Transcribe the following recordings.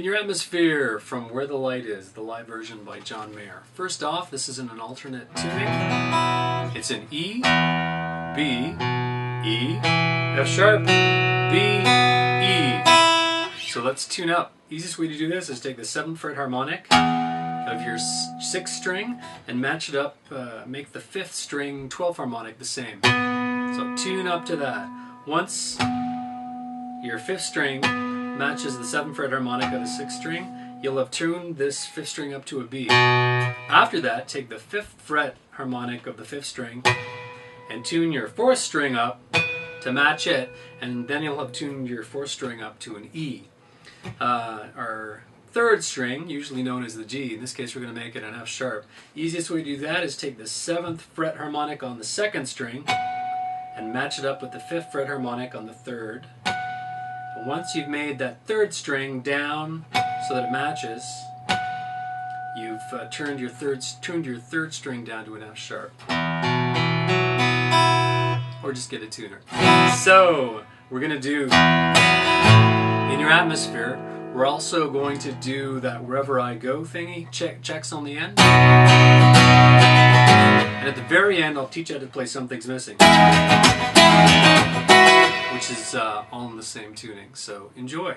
In Your Atmosphere, From Where the Light Is, the live version by John Mayer. First off, this is in an alternate tuning. It's in E, B, E, F sharp, B, E. So let's tune up. Easiest way to do this is take the 7th fret harmonic of your 6th string and match it up, make the 5th string 12th harmonic the same. So tune up to that. Once your 5th string matches the 7th fret harmonic of the 6th string, you'll have tuned this 5th string up to a B. After that, take the 5th fret harmonic of the 5th string and tune your 4th string up to match it, and then you'll have tuned your 4th string up to an E. Our 3rd string, usually known as the G, in this case we're going to make it an F sharp. Easiest way to do that is take the 7th fret harmonic on the 2nd string and match it up with the 5th fret harmonic on the 3rd. And once you've made that 3rd string down so that it matches, you've tuned your 3rd string down to an F sharp. Or just get a tuner. So, we're going to do In Your Atmosphere. We're also going to do that Wherever I Go thingy, checks on the end. And at the very end, I'll teach you how to play Something's Missing, which is all in the same tuning. So enjoy.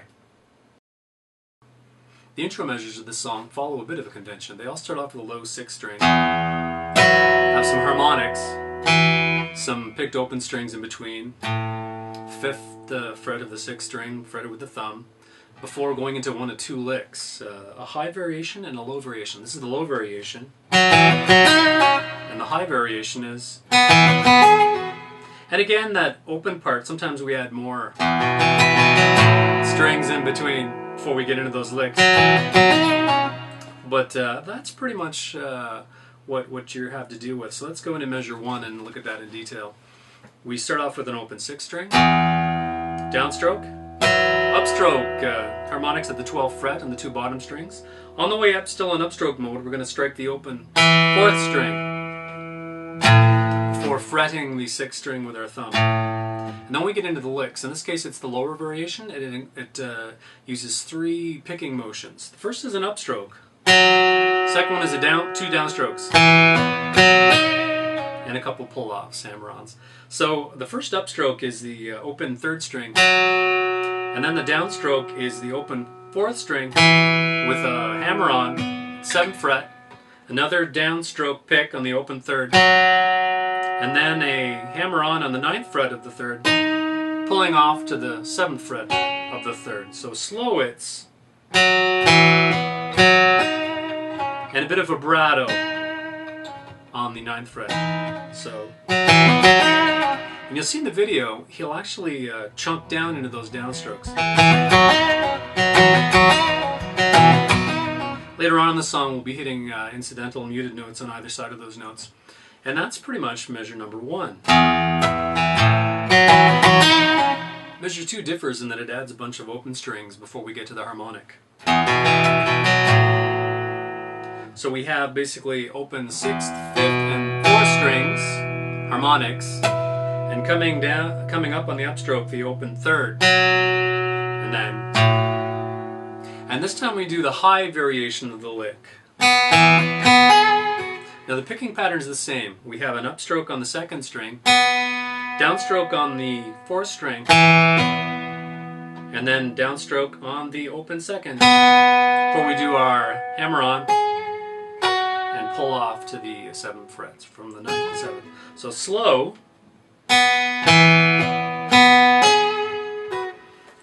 The intro measures of this song follow a bit of a convention. They all start off with a low 6th string, have some harmonics, some picked open strings in between, 5th fret of the 6th string fretted with the thumb, before going into one of 2 licks, a high variation and a low variation. This is the low variation, and the high variation is... And again, that open part, sometimes we add more strings in between before we get into those licks. But that's pretty much what you have to deal with. So let's go into measure 1 and look at that in detail. We start off with an open 6th string, downstroke, upstroke, harmonics at the 12th fret and the 2 bottom strings. On the way up, still in upstroke mode, we're going to strike the open 4th string before fretting the 6th string with our thumb. And then we get into the licks. In this case, it's the lower variation. It uses 3 picking motions. The first is an upstroke. Second one is a 2 downstrokes. And a couple pull-offs, hammer-ons. So the first upstroke is the open 3rd string. And then the downstroke is the open 4th string with a hammer-on, 7th fret, another downstroke pick on the open 3rd, and then a hammer-on the 9th fret of the 3rd, pulling off to the 7th fret of the 3rd. So slow it's, and a bit of vibrato on the 9th fret. So... And you'll see in the video, he'll actually chunk down into those downstrokes. Later on in the song, we'll be hitting incidental and muted notes on either side of those notes. And that's pretty much measure number 1. Measure 2 differs in that it adds a bunch of open strings before we get to the harmonic. So we have basically open 6th, 5th, and 4th strings, harmonics, and coming up on the upstroke, the open 3rd, and this time we do the high variation of the lick. Now the picking pattern is the same. We have an upstroke on the 2nd string, downstroke on the 4th string, and then downstroke on the open 2nd, before we do our hammer-on and pull off to the 7th frets from the 9th to 7th. So slow.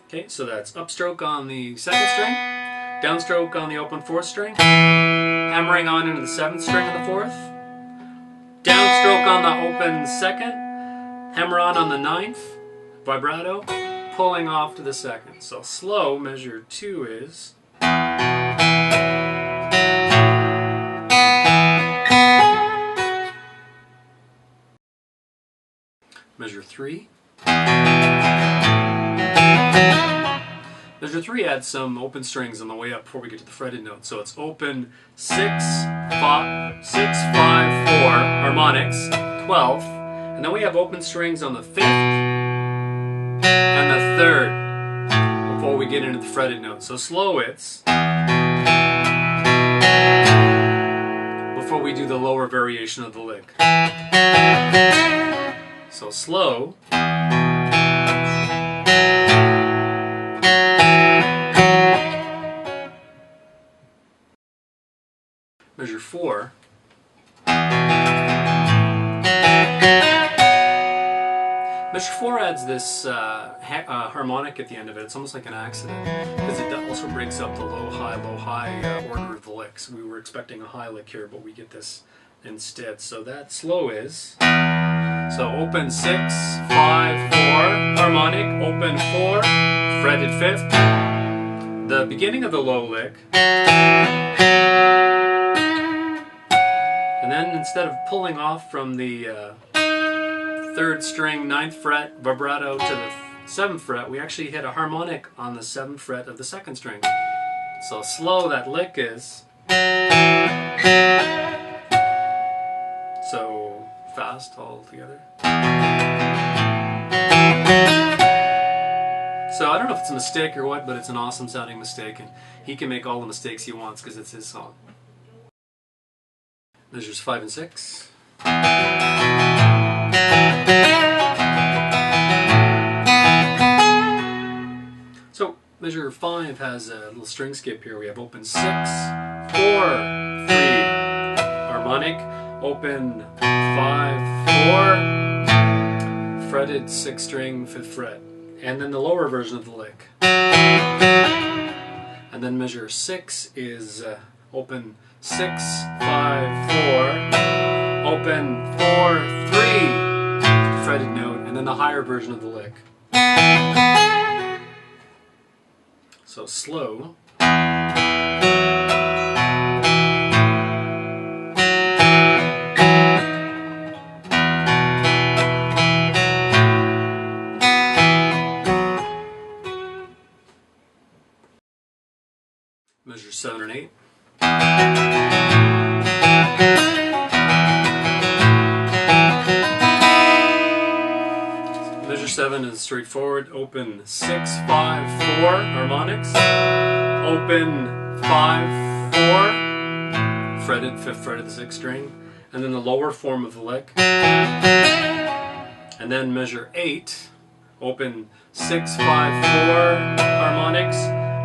Okay, so that's upstroke on the 2nd string, downstroke on the open 4th string, hammering on into the 7th string of the 4th, downstroke on the open 2nd, hammer on the 9th, vibrato, pulling off to the 2nd. So slow, measure 2 is... Measure 3. Measure 3 adds some open strings on the way up before we get to the fretted note. So it's open 6, 5, 4, harmonics, 12th, and then we have open strings on the 5th and the 3rd before we get get into the fretted note. So slow it's, before we do the lower variation of the lick. So slow. Measure 4. Measure 4 adds this harmonic at the end of it. It's almost like an accident, because it also breaks up the low-high order of the licks. We were expecting a high lick here, but we get this instead. So that slow is, so open 6, 5, 4, harmonic, open 4, fretted 5th, the beginning of the low lick, and then instead of pulling off from the 3rd string, 9th fret, vibrato to the 7th fret, we actually hit a harmonic on the 7th fret of the 2nd string. So slow that lick is, so fast all together. So I don't know if it's a mistake or what, but it's an awesome sounding mistake, and he can make all the mistakes he wants because it's his song. Measures 5 and 6. So measure 5 has a little string skip here. We have open 6, 4, 3, harmonic, open 5, 4, fretted 6th string, 5th fret, and then the lower version of the lick. And then measure 6 is open 6, 5, 4, open 4, 3, fretted note, and then the higher version of the lick. So slow. Measure 7 and 8. Measure 7 is straightforward. Open 6, 5, 4 harmonics. Open 5, 4, fretted 5th fret of the 6th string, and then the lower form of the lick. And then measure 8. Open 6, 5, 4 harmonics.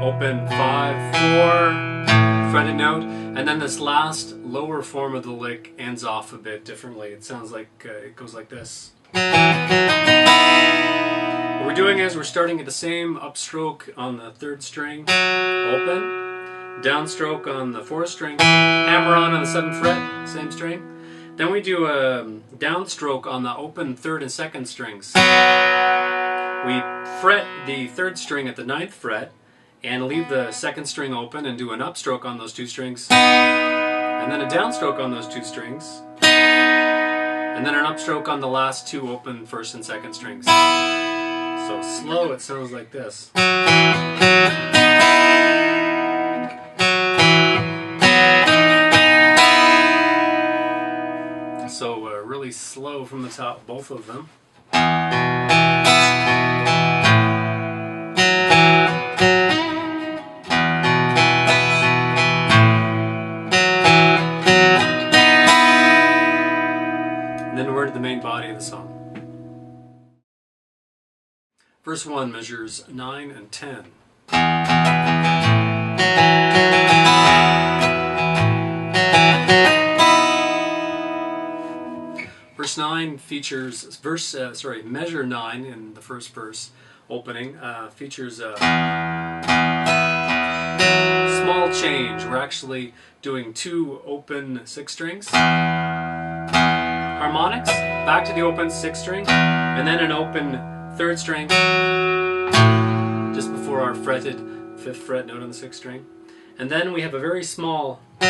Open 5, 4, fretted note, and then this last lower form of the lick ends off a bit differently. It sounds like it goes like this. What we're doing is we're starting at the same upstroke on the 3rd string, open, downstroke on the 4th string, hammer on the 7th fret, same string. Then we do a downstroke on the open 3rd and 2nd strings. We fret the 3rd string at the 9th fret, and leave the 2nd string open and do an upstroke on those 2 strings, and then a downstroke on those 2 strings, and then an upstroke on the last 2 open 1st and 2nd strings. So slow, it sounds like this. So really slow from the top, both of them. The main body of the song. Verse 1 measures 9 and 10. Verse 9 features measure 9 in the first verse opening features a small change. We're actually doing 2 open 6 strings. Harmonics, back to the open 6th string, and then an open 3rd string, just before our fretted 5th fret note on the 6th string. And then we have a very small thing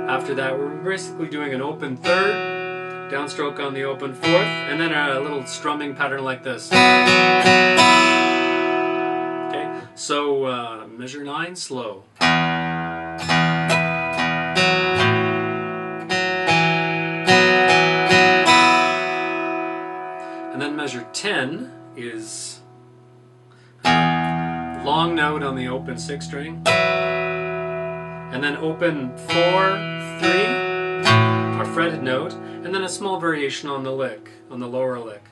after that. We're basically doing an open 3rd, downstroke on the open 4th, and then a little strumming pattern like this. Okay, so measure 9 slow. And then measure 10 is long note on the open 6th string, and then open 4, 3, our fretted note, and then a small variation on the lick, on the lower lick.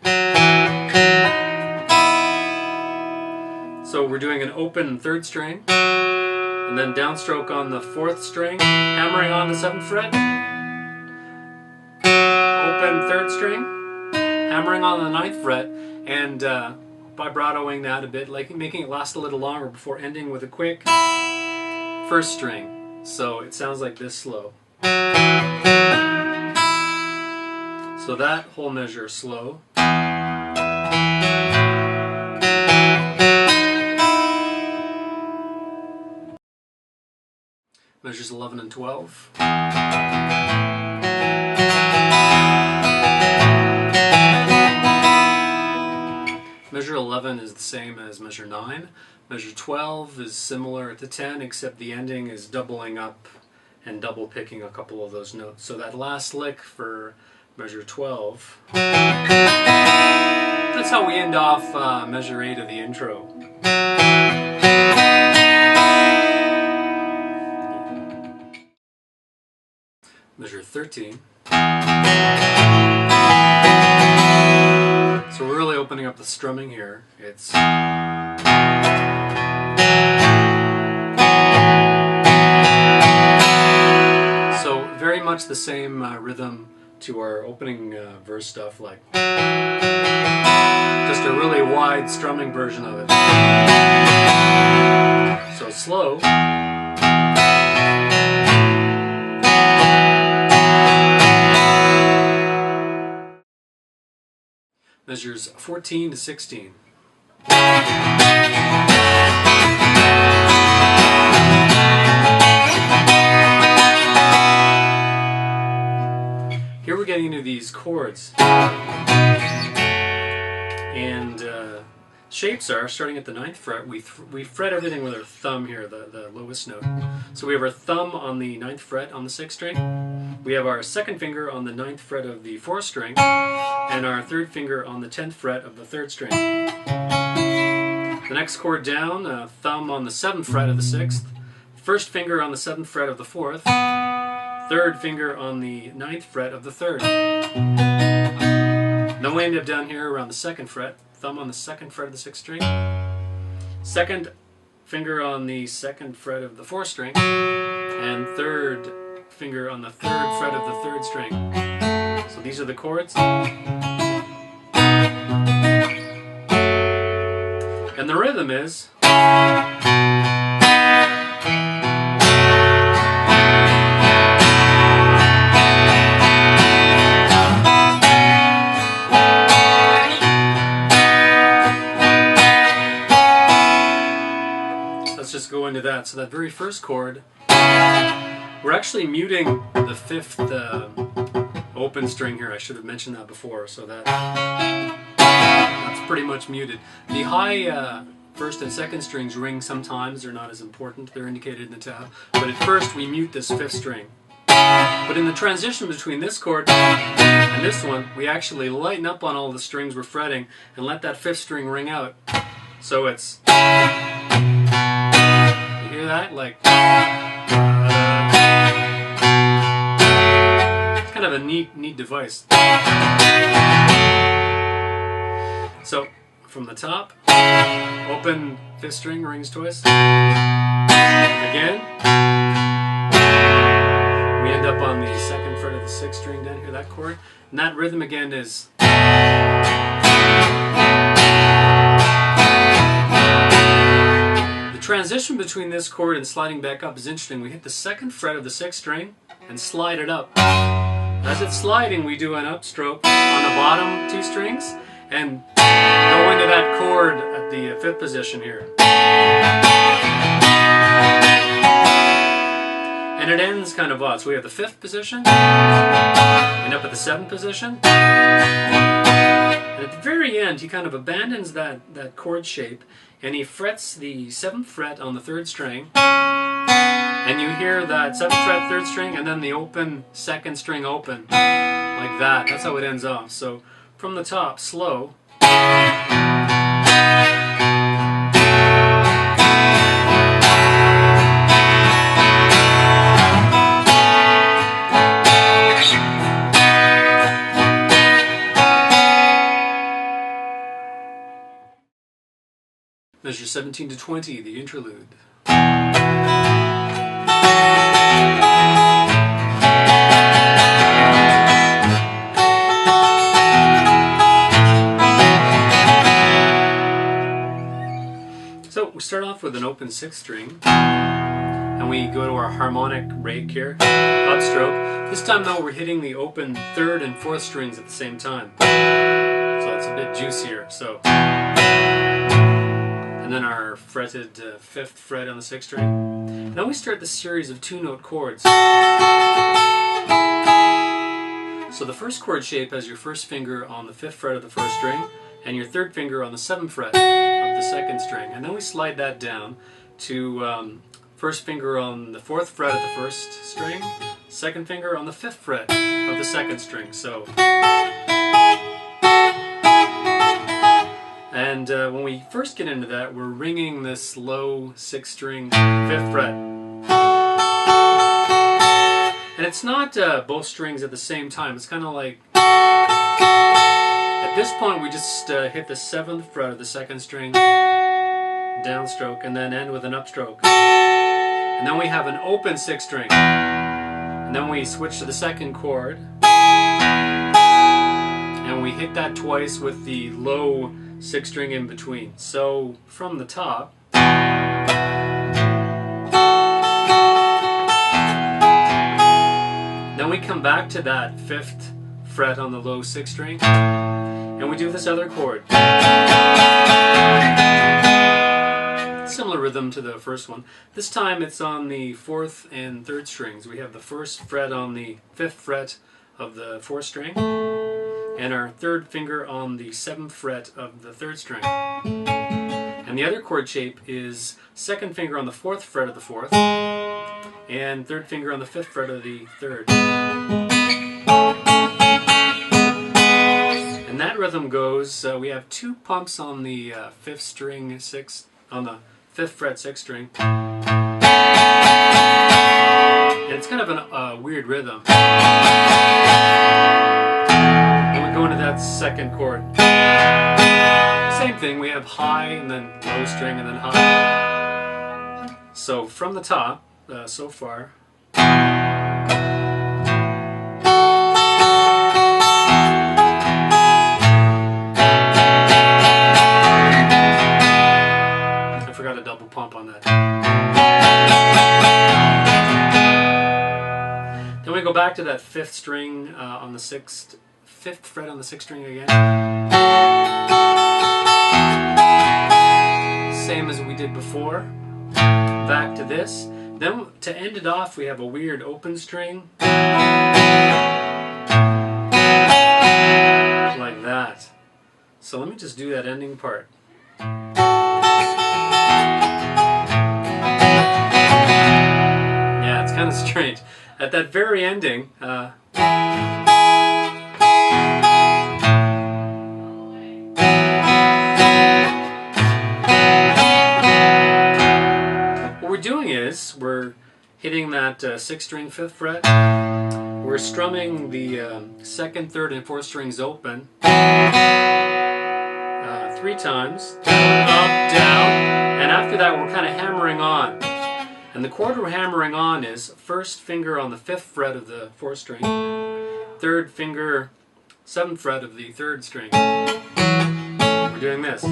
So we're doing an open 3rd string, and then downstroke on the 4th string, hammering on the 7th fret, open 3rd string, hammering on the 9th fret, and vibratoing that a bit, like making it last a little longer before ending with a quick 1st string. So it sounds like this slow. So that whole measure is slow. Measures 11 and 12. Measure 11 is the same as measure 9. Measure 12 is similar to 10, except the ending is doubling up and double picking a couple of those notes. So that last lick for measure 12, that's how we end off measure 8 of the intro. Measure 13. So we're really opening up the strumming here. It's so very much the same rhythm to our opening verse stuff, like just a really wide strumming version of it. So slow. Measures 14 to 16. Here we're getting into these chords. And shapes are, starting at the 9th fret, we fret everything with our thumb here, the lowest note. So we have our thumb on the 9th fret on the 6th string. We have our 2nd finger on the 9th fret of the 4th string, and our 3rd finger on the 10th fret of the 3rd string. The next chord down, thumb on the 7th fret of the 6th, 1st finger on the 7th fret of the 4th, 3rd finger on the 9th fret of the 3rd. Then we end up down here around the 2nd fret, thumb on the 2nd fret of the 6th string, 2nd finger on the 2nd fret of the 4th string, and 3rd finger on the 3rd fret of the 3rd string. So these are the chords. And the rhythm is let's just go into that. So that very first chord, we're actually muting the 5th open string here. I should have mentioned that before, so that's pretty much muted. The high 1st and 2nd strings ring sometimes. They're not as important. They're indicated in the tab. But at first we mute this 5th string. But in the transition between this chord and this one, we actually lighten up on all the strings we're fretting and let that 5th string ring out. So it's, you hear that? Like, kind of a neat device. So from the top, open 5th string, rings twice. Again, we end up on the 2nd fret of the 6th string down here, that chord. And that rhythm again is the transition between this chord and sliding back up is interesting. We hit the 2nd fret of the 6th string and slide it up. As it's sliding, we do an upstroke on the bottom 2 strings and go into that chord at the 5th position here. And it ends kind of odd. So we have the 5th position, end up at the 7th position, and at the very end he kind of abandons that chord shape and he frets the 7th fret on the 3rd string. And you hear that 7th fret, 3rd string, and then the open 2nd string open, like that. That's how it ends off. So from the top, slow. Measure 17 to 20, the interlude. So we start off with an open 6th string, and we go to our harmonic rake here, upstroke. This time though we're hitting the open 3rd and 4th strings at the same time, so it's a bit juicier. So, and then our fretted 5th fret on the 6th string. And then we start the series of 2-note chords. So the first chord shape has your first finger on the 5th fret of the 1st string, and your 3rd finger on the 7th fret of the 2nd string. And then we slide that down to first finger on the 4th fret of the 1st string, 2nd finger on the 5th fret of the 2nd string. So, and when we first get into that, we're ringing this low 6th string 5th fret. And it's not both strings at the same time. It's kind of like, at this point we just hit the 7th fret of the 2nd string, downstroke, and then end with an upstroke. And then we have an open 6th string. And then we switch to the 2nd chord. And we hit that twice with the low 6th string in between. So from the top, then we come back to that 5th fret on the low 6th string, and we do this other chord. Similar rhythm to the first one. This time it's on the 4th and 3rd strings. We have the 1st fret on the 5th fret of the 4th string, and our 3rd finger on the 7th fret of the 3rd string. And the other chord shape is 2nd finger on the 4th fret of the 4th, and 3rd finger on the 5th fret of the 3rd. And that rhythm goes, we have 2 pumps on the 5th string 6th, on the 5th fret 6th string. And it's kind of a weird rhythm. And we go into that 2nd chord. Same thing, we have high and then low string and then high. So from the top, so far. I forgot a double pump on that. Then we go back to that 5th string on the 5th fret on the 6th string again. Same as we did before. Back to this. Then to end it off, we have a weird open string. Like that. So let me just do that ending part. Yeah, it's kind of strange. At that very ending, what we're doing is we're hitting that 6th string 5th fret. We're strumming the 2nd, 3rd, and 4th strings open 3 times, down, up, down, and after that we're kind of hammering on. And the chord we're hammering on is 1st finger on the 5th fret of the 4th string, 3rd finger, 7th fret of the 3rd string. We're doing this.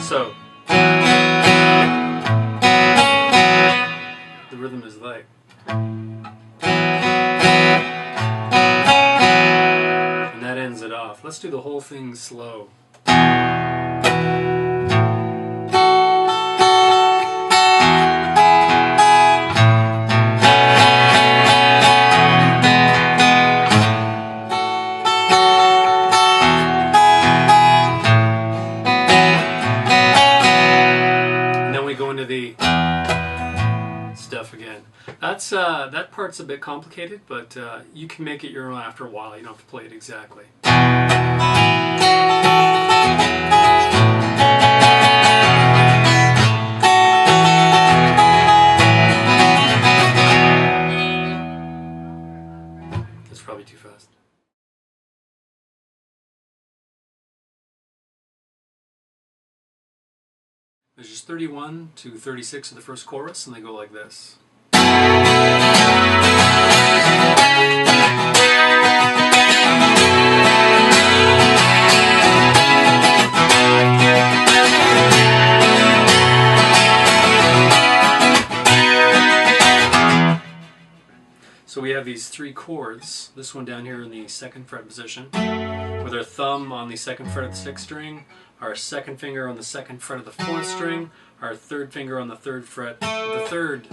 So the rhythm is like. And that ends it off. Let's do the whole thing slow. Stuff again. That part's a bit complicated, but you can make it your own after a while. You don't have to play it exactly. That's probably too fast. 31 to 36 of the first chorus, and they go like this. So we have these three chords, this one down here in the 2nd fret position, with our thumb on the 2nd fret of the 6th string, our 2nd finger on the 2nd fret of the 4th string, our 3rd finger on the 3rd fret of the 3rd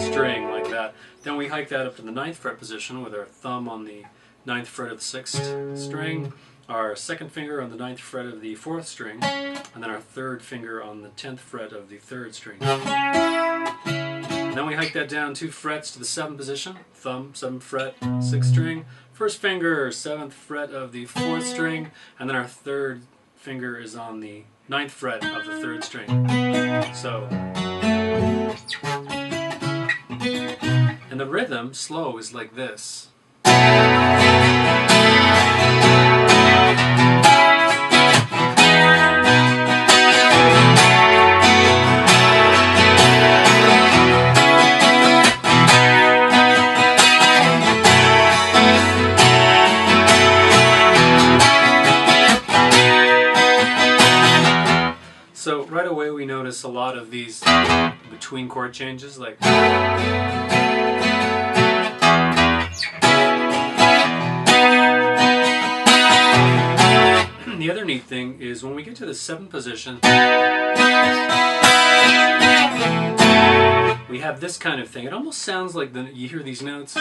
string, like that. Then we hike that up to the 9th fret position with our thumb on the 9th fret of the 6th string, our 2nd finger on the 9th fret of the 4th string, and then our 3rd finger on the 10th fret of the 3rd string. And then we hike that down 2 frets to the 7th position, thumb, 7th fret, 6th string, 1st finger, 7th fret of the 4th string, and then our 3rd finger is on the 9th fret of the 3rd string. So, and the rhythm, slow, is like this. So right away we notice a lot of these between chord changes, like the other neat thing is when we get to the 7th position, we have this kind of thing. It almost sounds like you hear these notes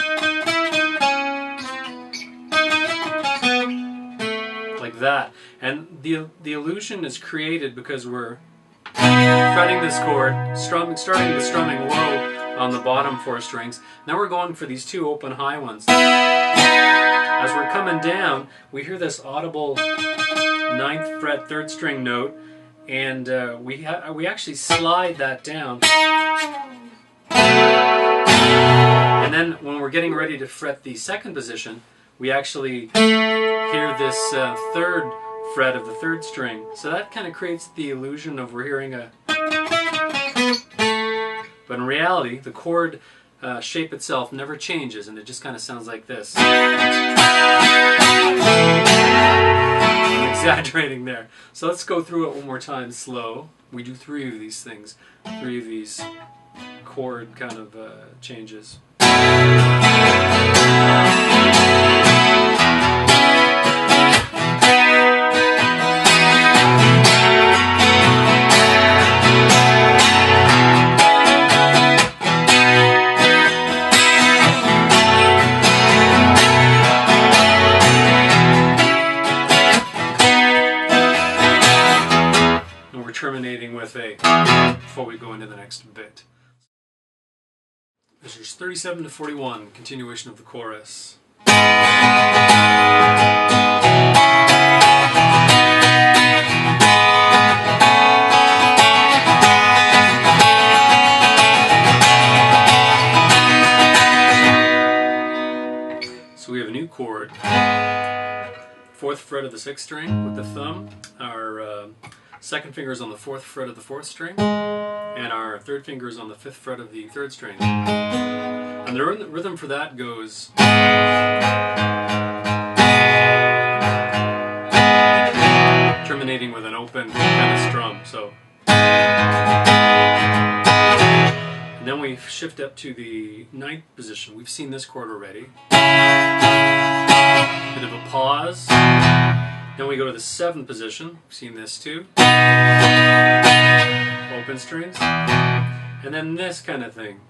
like that, and the illusion is created because we're fretting this chord, starting the strumming low on the bottom 4 strings. Now we're going for these 2 open high ones. As we're coming down, we hear this audible 9th fret 3rd string note, and we actually slide that down. And then when we're getting ready to fret the 2nd position, we actually hear this 3rd fret of the 3rd string. So that kind of creates the illusion of we're hearing a... But in reality, the chord shape itself never changes, and it just kind of sounds like this. I'm exaggerating there. So let's go through it one more time slow. We do 3 of these things, 3 of these chord kind of changes. Terminating with a, before we go into the next bit. Measures 37 to 41, continuation of the chorus. So we have a new chord. 4th fret of the 6th string with the thumb. Our 2nd finger is on the 4th fret of the 4th string, and our 3rd finger is on the 5th fret of the 3rd string. And the rhythm for that goes... terminating with an open kind of strum. So, and then we shift up to the 9th position. We've seen this chord already. Bit of a pause. Then we go to the 7th position. We've seen this too. Open strings. And then this kind of thing.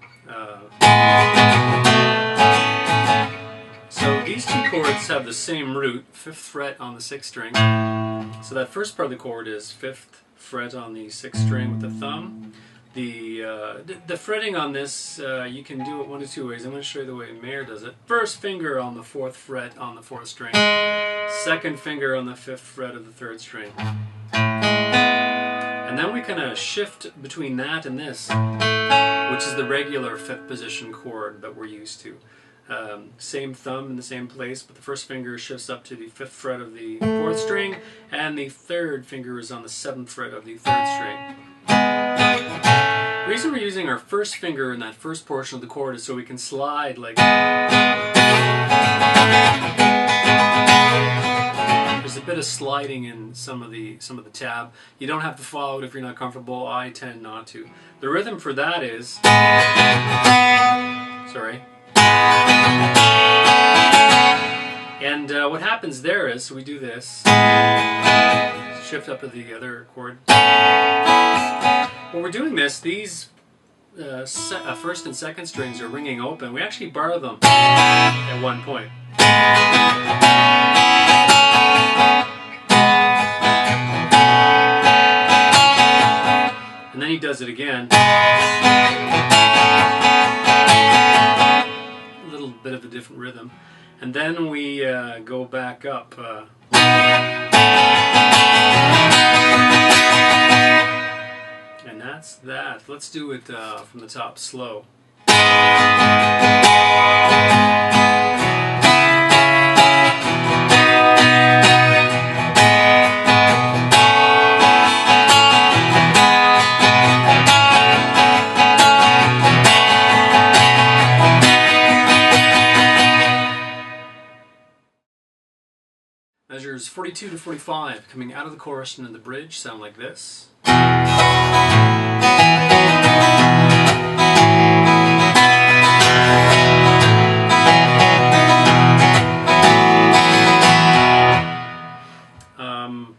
So these 2 chords have the same root, 5th fret on the 6th string. So that first part of the chord is 5th fret on the 6th string with the thumb. The fretting on this, you can do it one of 2 ways. I'm going to show you the way Mayer does it. First finger on the 4th fret on the 4th string. 2nd finger on the 5th fret of the 3rd string. And then we kind of shift between that and this, which is the regular 5th position chord that we're used to. Same thumb in the same place, but the first finger shifts up to the 5th fret of the 4th string, and the 3rd finger is on the 7th fret of the 3rd string. The reason we're using our first finger in that first portion of the chord is so we can slide like... There's a bit of sliding in some of the tab. You don't have to follow it if you're not comfortable. I tend not to. The rhythm for that is... Sorry. And what happens there is, so we do this. Shift up to the other chord. When we're doing this, these first and second strings are ringing open. We actually bar them at one point. And then he does it again. A little bit of a different rhythm. And then we go back up. And that's that. Let's do it from the top slow. Measures 42 to 45 coming out of the chorus and in the bridge sound like this.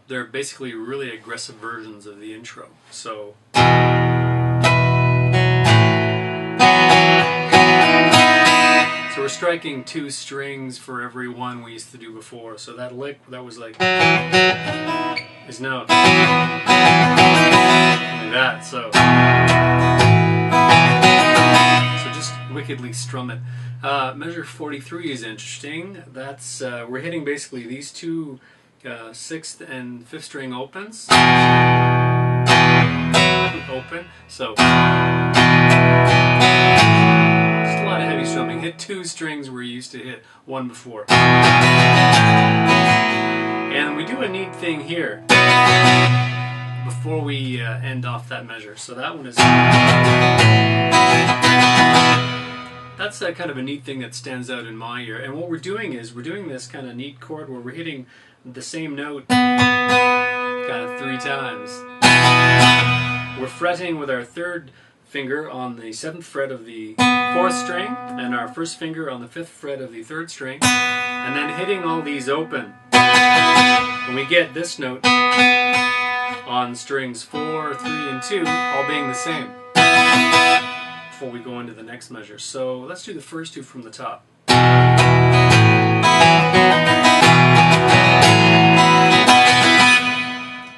They're basically really aggressive versions of the intro. So we're striking 2 strings for every one we used to do before. So that lick that was like is now like that. So just wickedly strum it. Measure 43 is interesting. That's we're hitting basically these 2 6th and 5th string opens. Open. So a lot of heavy strumming. Hit 2 strings where you used to hit 1 before. And we do a neat thing here before we end off that measure. So that one is... That's kind of a neat thing that stands out in my ear. And what we're doing is we're doing this kind of neat chord where we're hitting the same note kind of 3 times. We're fretting with our 3rd finger on the 7th fret of the 4th string and our 1st finger on the 5th fret of the 3rd string, and then hitting all these open. And we get this note on strings 4, 3, and 2 all being the same before we go into the next measure. So let's do the first 2 from the top.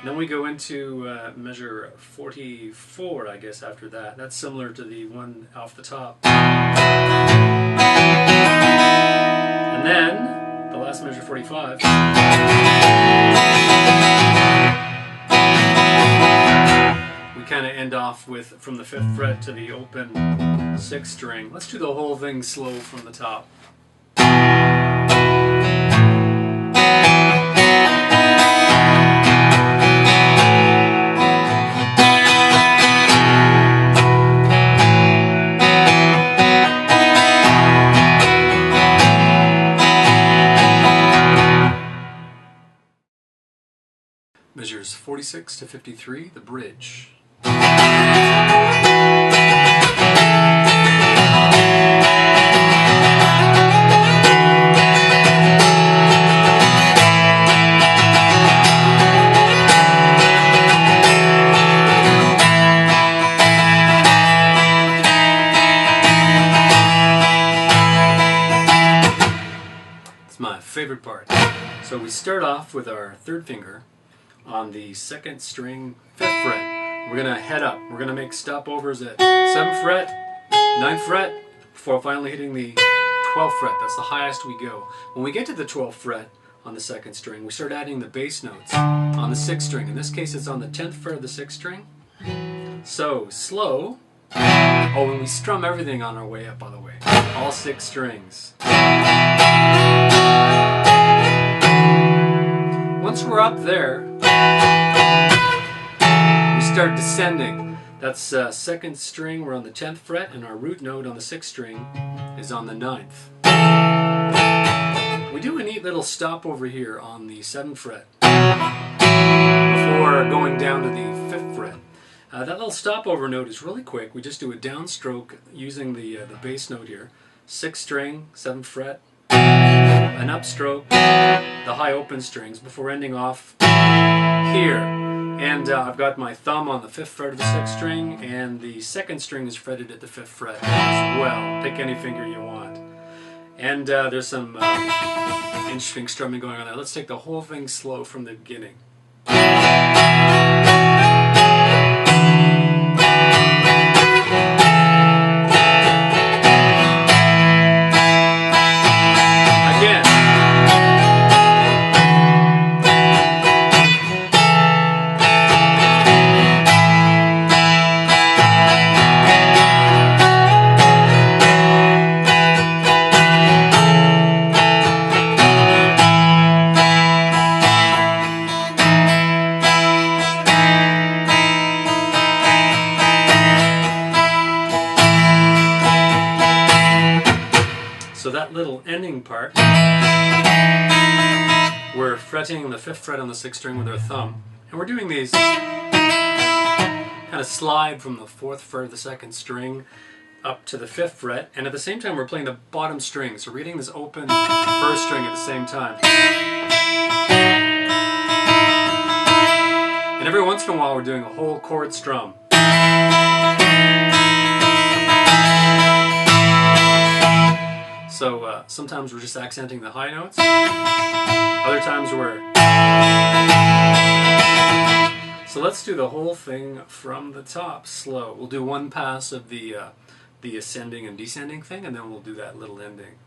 Then we go into measure 44, I guess, after that. That's similar to the one off the top. And then, the last measure, 45. We kind of end off with, from the 5th fret to the open 6th string. Let's do the whole thing slow from the top. Measures 46 to 53, the bridge. It's my favorite part. So we start off with our 3rd finger on the 2nd string, 5th fret. We're going to head up. We're going to make stopovers at 7th fret, 9th fret, before finally hitting the 12th fret. That's the highest we go. When we get to the 12th fret on the 2nd string, we start adding the bass notes on the 6th string. In this case, it's on the 10th fret of the 6th string. So, slow. Oh, and we strum everything on our way up, by the way. All 6 strings. Once we're up there, we start descending. That's second string, we're on the 10th fret, and our root note on the 6th string is on the 9th. We do a neat little stop over here on the 7th fret before going down to the 5th fret. That little stopover note is really quick. We just do a downstroke using the bass note here. 6th string, 7th fret, an upstroke, the high open strings before ending off here. And I've got my thumb on the 5th fret of the 6th string, and the 2nd string is fretted at the 5th fret as well. Pick any finger you want. And there's some interesting strumming going on there. Let's take the whole thing slow from the beginning. So that little ending part, we're fretting the 5th fret on the 6th string with our thumb, and we're doing these kind of slide from the 4th fret of the 2nd string up to the 5th fret, and at the same time we're playing the bottom string, so we're hitting this open 1st string at the same time. And every once in a while we're doing a whole chord strum. So sometimes we're just accenting the high notes, other times we're... So let's do the whole thing from the top, slow. We'll do one pass of the ascending and descending thing, and then we'll do that little ending.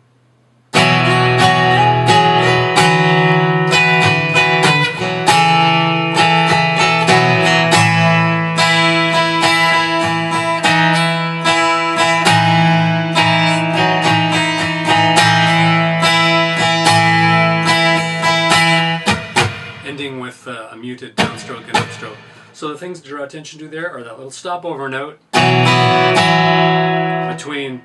With a muted downstroke and upstroke. So the things to draw attention to there are that little stopover note between.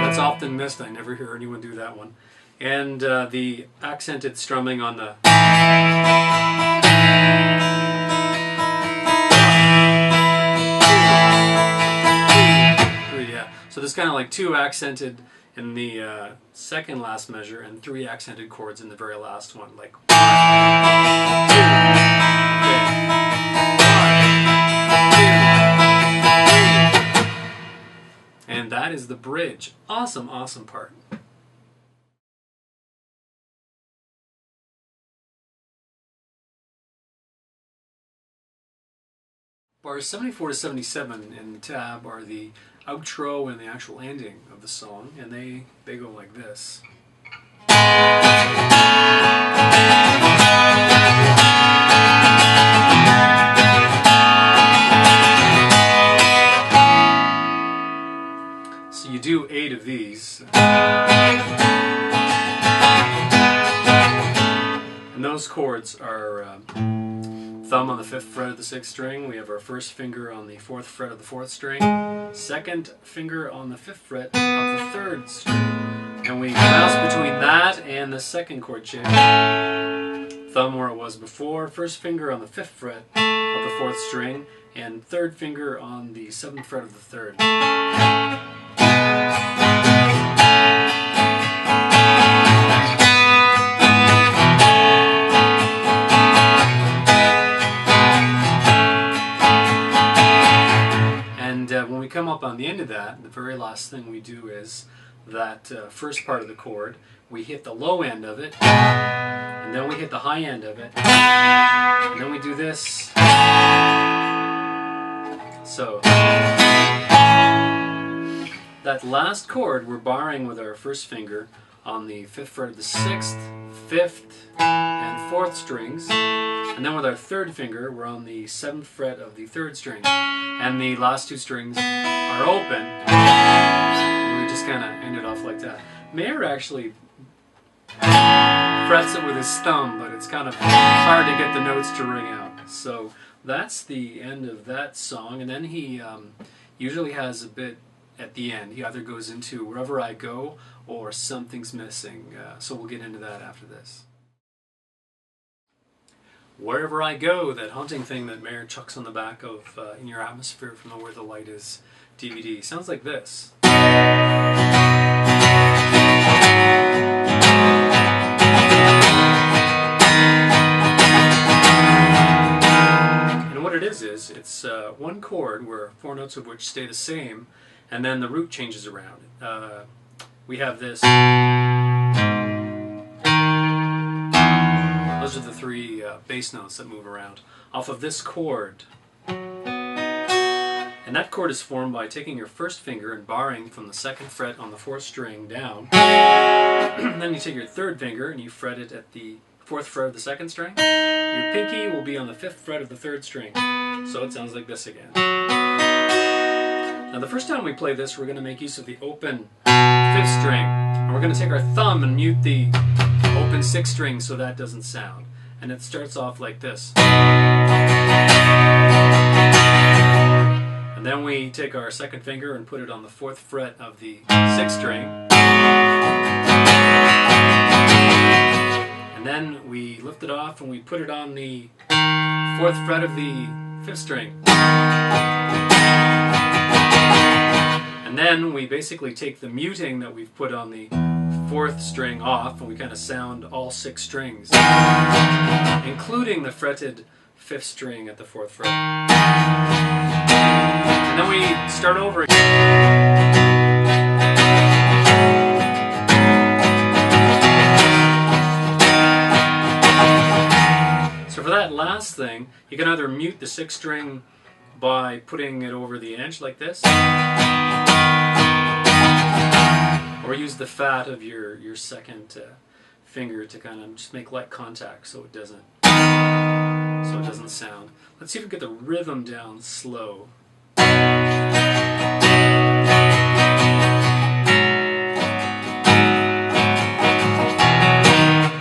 That's often missed. I never hear anyone do that one. And the accented strumming on the. Three, yeah. So there's kind of like 2 accented in the second last measure and 3 accented chords in the very last one, like 1, 2, okay. 1, 2, 3. And that is the bridge. Awesome, awesome part. Bars 74 to 77 in the tab are the outro and the actual ending of the song, and they go like this. So you do 8 of these. And those chords are thumb on the 5th fret of the 6th string. We have our 1st finger on the 4th fret of the 4th string. 2nd finger on the 5th fret of the 3rd string. And we bounce between that and the 2nd chord change. Thumb where it was before. 1st finger on the 5th fret of the 4th string. And 3rd finger on the 7th fret of the 3rd. When we come up on the end of that, the very last thing we do is that first part of the chord, we hit the low end of it, and then we hit the high end of it, and then we do this. So that last chord we're barring with our 1st finger on the 5th fret of the 6th, 5th, and 4th strings. And then with our 3rd finger, we're on the 7th fret of the 3rd string. And the last 2 strings are open. And we just kind of end it off like that. Mayer actually frets it with his thumb, but it's kind of hard to get the notes to ring out. So that's the end of that song, and then he usually has a bit at the end. He either goes into Wherever I Go or Something's Missing, so we'll get into that after this. Wherever I Go, that haunting thing that Mayer chucks on the back of In Your Atmosphere from the Where the Light Is DVD. Sounds like this. And what it is it's one chord where 4 notes of which stay the same, and then the root changes around. We have this. Those are the 3 bass notes that move around off of this chord. And that chord is formed by taking your first finger and barring from the 2nd fret on the 4th string down. Then you take your 3rd finger and you fret it at the 4th fret of the 2nd string. Your pinky will be on the 5th fret of the 3rd string. So it sounds like this again. Now the first time we play this, we're going to make use of the open 5th string. And we're going to take our thumb and mute the open 6th string so that doesn't sound. And it starts off like this. And then we take our 2nd finger and put it on the 4th fret of the 6th string. And then we lift it off and we put it on the 4th fret of the 5th string. And then we basically take the muting that we've put on the 4th string off, and we kind of sound all 6 strings, including the fretted 5th string at the 4th fret. And then we start over again. So for that last thing, you can either mute the 6th string by putting it over the edge like this, or use the fat of your 2nd finger to kind of just make light contact so it doesn't sound. Let's see if we can get the rhythm down slow.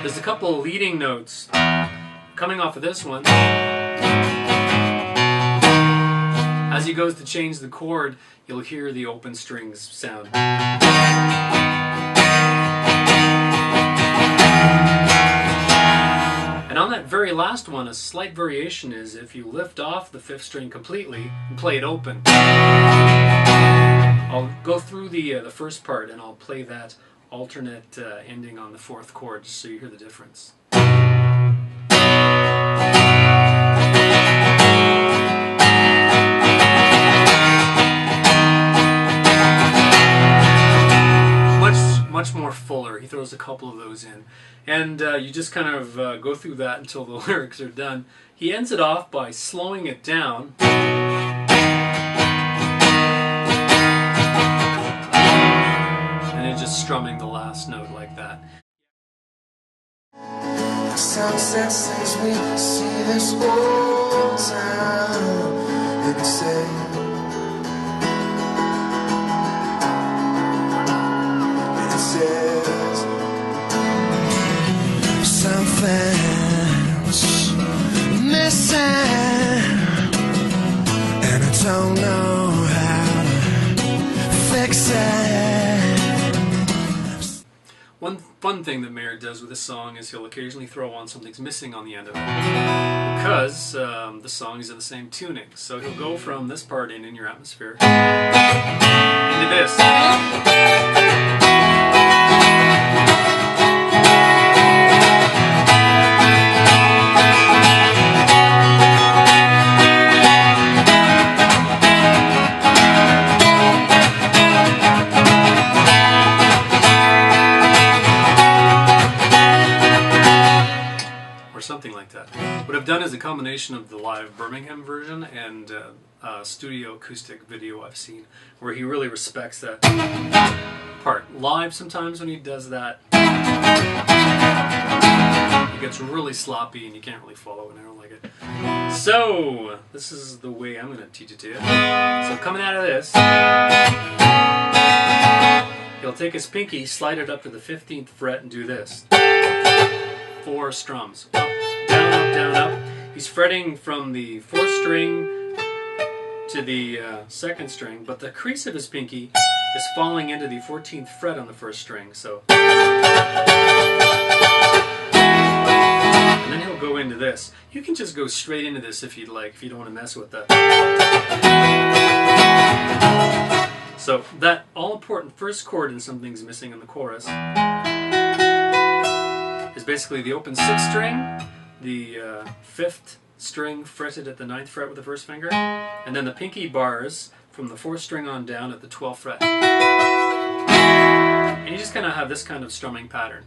There's a couple of leading notes coming off of this one. As he goes to change the chord, you'll hear the open strings sound. And on that very last one, a slight variation is if you lift off the 5th string completely and play it open. I'll go through the first part and I'll play that alternate ending on the 4th chord just so you hear the difference. Much more fuller. He throws a couple of those in. And you just kind of go through that until the lyrics are done. He ends it off by slowing it down. And then just strumming the last note like that. The sunset says we see this old town and it says something's missing and I don't know how to fix it. One fun thing that Mayer does with this song is he'll occasionally throw on Something's Missing on the end of it because the song is in the same tuning. So he'll go from this part in Your Atmosphere into this. Something like that. What I've done is a combination of the live Birmingham version and studio acoustic video I've seen, where he really respects that part. Live, sometimes when he does that, it gets really sloppy and you can't really follow it, and I don't like it. So, this is the way I'm going to teach it to you. So coming out of this, he'll take his pinky, slide it up to the 15th fret and do this. 4 strums. Up, down, up, down, up. He's fretting from the 4th string to the 2nd string, but the crease of his pinky is falling into the 14th fret on the 1st string. So, and then he'll go into this. You can just go straight into this if you'd like, if you don't want to mess with that. So that all-important first chord in Something's Missing in the chorus is basically the open 6th string, the 5th string fretted at the 9th fret with the 1st finger, and then the pinky bars from the 4th string on down at the 12th fret. And you just kind of have this kind of strumming pattern.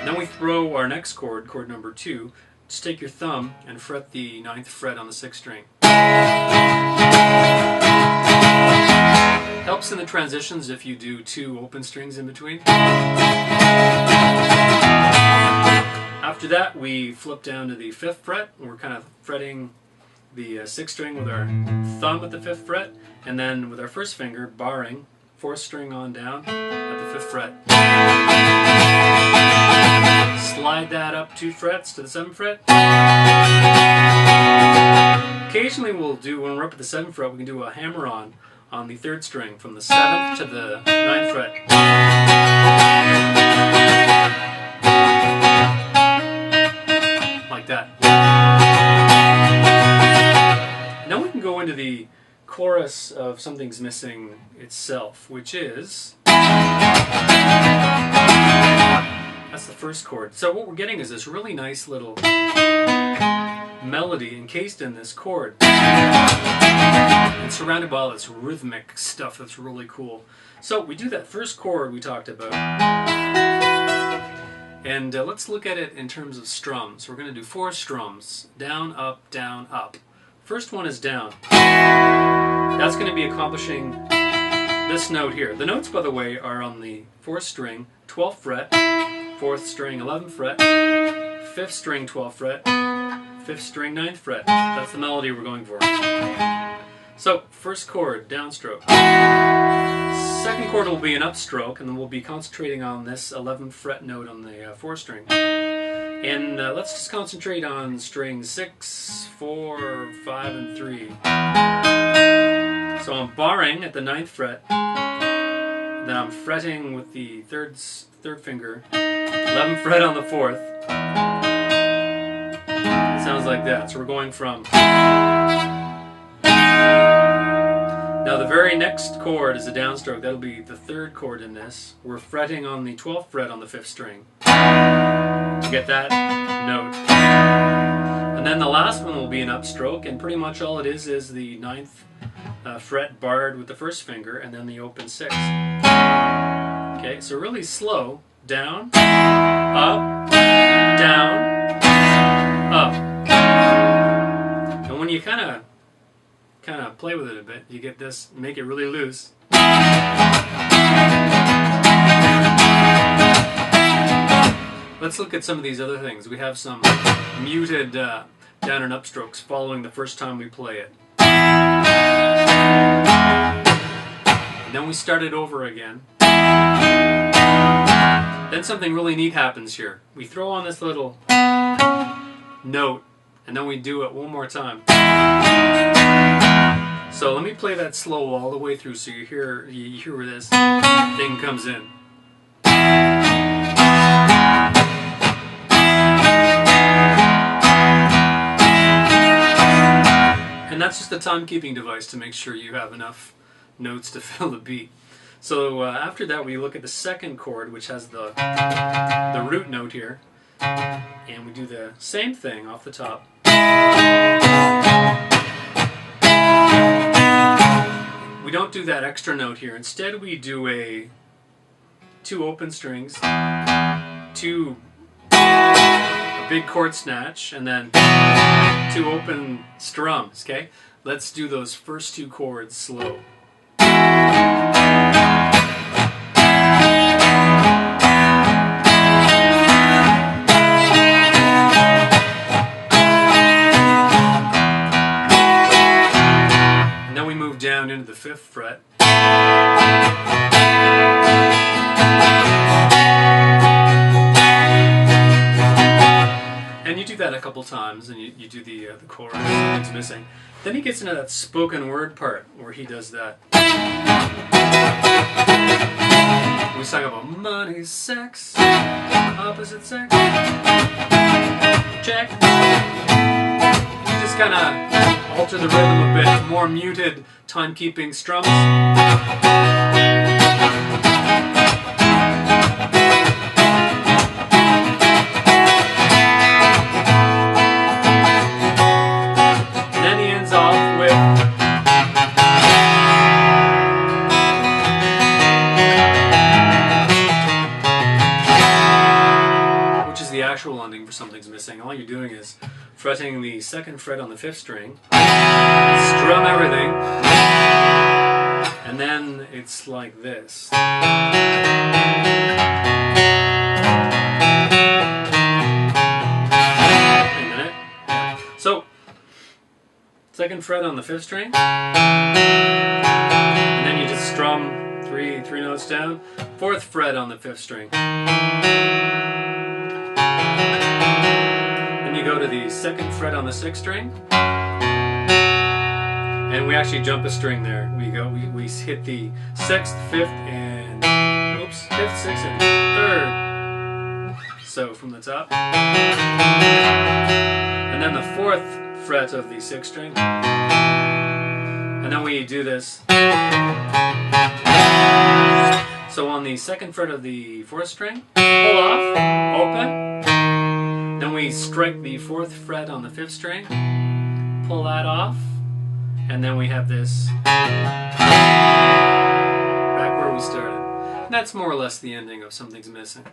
Then we throw our next chord, chord number 2. Just take your thumb and fret the 9th fret on the 6th string. Helps in the transitions if you do 2 open strings in between. After that, we flip down to the 5th fret. We're kind of fretting the 6th string with our thumb at the 5th fret, and then with our 1st finger barring 4th string on down at the 5th fret. Slide that up 2 frets to the 7th fret. Occasionally we'll do, when we're up at the 7th fret, we can do a hammer-on the 3rd string from the 7th to the 9th fret. Like that. Now we can go into the chorus of Something's Missing itself, which is... That's the first chord. So what we're getting is this really nice little melody encased in this chord. And surrounded by all this rhythmic stuff that's really cool. So we do that first chord we talked about. And let's look at it in terms of strums. We're going to do 4 strums. Down, up, down, up. First one is down. That's going to be accomplishing this note here. The notes, by the way, are on the 4th string, 12th fret, 4th string, 11th fret, 5th string, 12th fret, 5th string, 9th fret. That's the melody we're going for. So, first chord, downstroke. Second chord will be an upstroke, and then we'll be concentrating on this 11th fret note on the 4th string. And let's just concentrate on strings 6, 4, 5, and 3. So I'm barring at the 9th fret, then I'm fretting with the third finger, 11th fret on the 4th. It sounds like that. So we're going from... Now the very next chord is a downstroke. That'll be the 3rd chord in this. We're fretting on the 12th fret on the 5th string to get that note. And then the last one will be an upstroke, and pretty much all it is the 9th fret barred with the 1st finger, and then the open 6th. Okay, so really slow. Down, up, down, up. And when you kind of play with it a bit, you get this, make it really loose. Let's look at some of these other things. We have some muted down and upstrokes following the first time we play it. And then we start it over again. Then something really neat happens here. We throw on this little note, and then we do it one more time. So let me play that slow all the way through so you hear where this thing comes in. And that's just a timekeeping device to make sure you have enough notes to fill the beat. So after that we look at the second chord, which has the root note here, and we do the same thing off the top. We don't do that extra note here. Instead we do 2 open strings, a big chord snatch, and then 2 open strums, okay? Let's do those first 2 chords slow. And then we move down into the 5th fret. that a couple times, and you do the chorus, something's missing. Then he gets into that spoken word part where he does that. We talk about money, sex, opposite sex, check. You just kind of alter the rhythm a bit, more muted timekeeping strums. And then he ends off with the actual ending for Something's Missing. All you're doing is fretting the 2nd fret on the 5th string, strum everything, and then it's like this. Wait a minute. So, 2nd fret on the 5th string, and then you just strum three notes down, 4th fret on the 5th string. Then you go to the 2nd fret on the 6th string, and we actually jump a string there. We hit the 6th, 5th, and 5th, 6th, and 3rd. So from the top, and then the 4th fret of the 6th string, and then we do this. So on the 2nd fret of the 4th string, pull off, open. Then we strike the 4th fret on the 5th string, pull that off, and then we have this back where we started. And that's more or less the ending of Something's Missing.